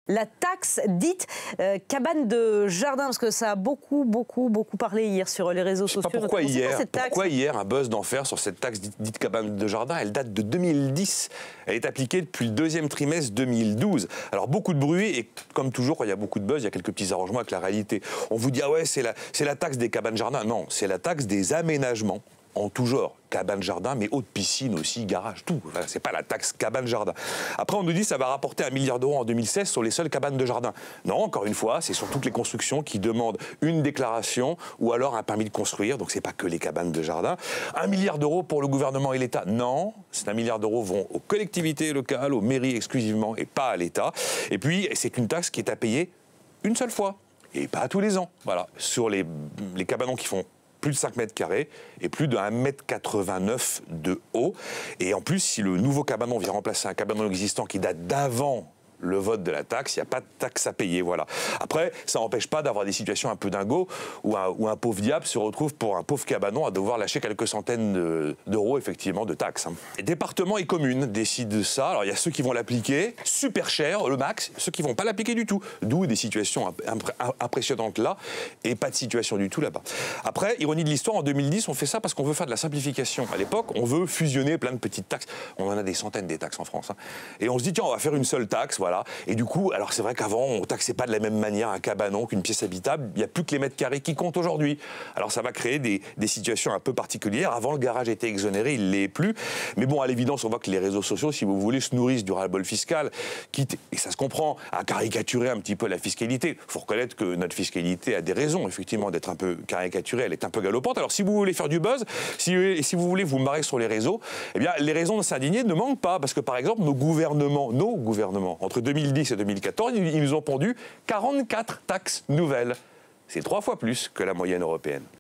la taxe dite cabane de jardin, parce que ça a beaucoup parlé hier sur les réseaux sociaux. Pourquoi hier un buzz d'enfer sur cette taxe dite cabane de jardin? Elle date de 2010. Elle est appliquée depuis le deuxième trimestre 2012. Alors beaucoup de bruit et comme toujours quand il y a beaucoup de buzz, il y a quelques petits arrangements avec la réalité. On vous dit ah ouais c'est la taxe des cabanes jardin. Non, c'est la taxe des aménagements en tout genre. Cabane jardin, mais haute piscine aussi, garage, tout. Enfin, c'est pas la taxe cabane jardin. Après, on nous dit que ça va rapporter 1 milliard d'euros en 2016 sur les seules cabanes de jardin. Non, encore une fois, c'est sur toutes les constructions qui demandent une déclaration ou alors un permis de construire. Donc, c'est pas que les cabanes de jardin. 1 milliard d'euros pour le gouvernement et l'État. Non, c'est 1 milliard d'euros vont aux collectivités locales, aux mairies exclusivement et pas à l'État. Et puis, c'est une taxe qui est à payer une seule fois et pas tous les ans. Voilà. Sur les cabanons qui font plus de 5 mètres carrés et plus de 1,89 m de haut. Et en plus, si le nouveau cabanon vient remplacer un cabanon existant qui date d'avant le vote de la taxe, il n'y a pas de taxe à payer, voilà. Après, ça n'empêche pas d'avoir des situations un peu dingo où un pauvre diable se retrouve pour un pauvre cabanon à devoir lâcher quelques centaines d'euros, effectivement, de taxes. Les départements et communes décident de ça. Alors, il y a ceux qui vont l'appliquer super cher, le max, ceux qui ne vont pas l'appliquer du tout. D'où des situations impressionnantes là et pas de situation du tout là-bas. Après, ironie de l'histoire, en 2010, on fait ça parce qu'on veut faire de la simplification. À l'époque, on veut fusionner plein de petites taxes. On en a des centaines des taxes en France. Et on se dit, tiens, on va faire une seule taxe, voilà. Et du coup, alors c'est vrai qu'avant, on ne taxait pas de la même manière un cabanon qu'une pièce habitable. Il n'y a plus que les mètres carrés qui comptent aujourd'hui. Alors ça va créer des situations un peu particulières. Avant, le garage était exonéré, il ne l'est plus. Mais bon, à l'évidence, on voit que les réseaux sociaux, si vous voulez, se nourrissent du ras-le-bol fiscal, quitte, et ça se comprend, à caricaturer un petit peu la fiscalité. Il faut reconnaître que notre fiscalité a des raisons, effectivement, d'être un peu caricaturée. Elle est un peu galopante. Alors si vous voulez faire du buzz, si vous voulez vous marrer sur les réseaux, eh bien, les raisons de s'indigner ne manquent pas. Parce que, par exemple, nos gouvernements, entre 2010 et 2014, ils nous ont pondu 44 taxes nouvelles. C'est 3 fois plus que la moyenne européenne.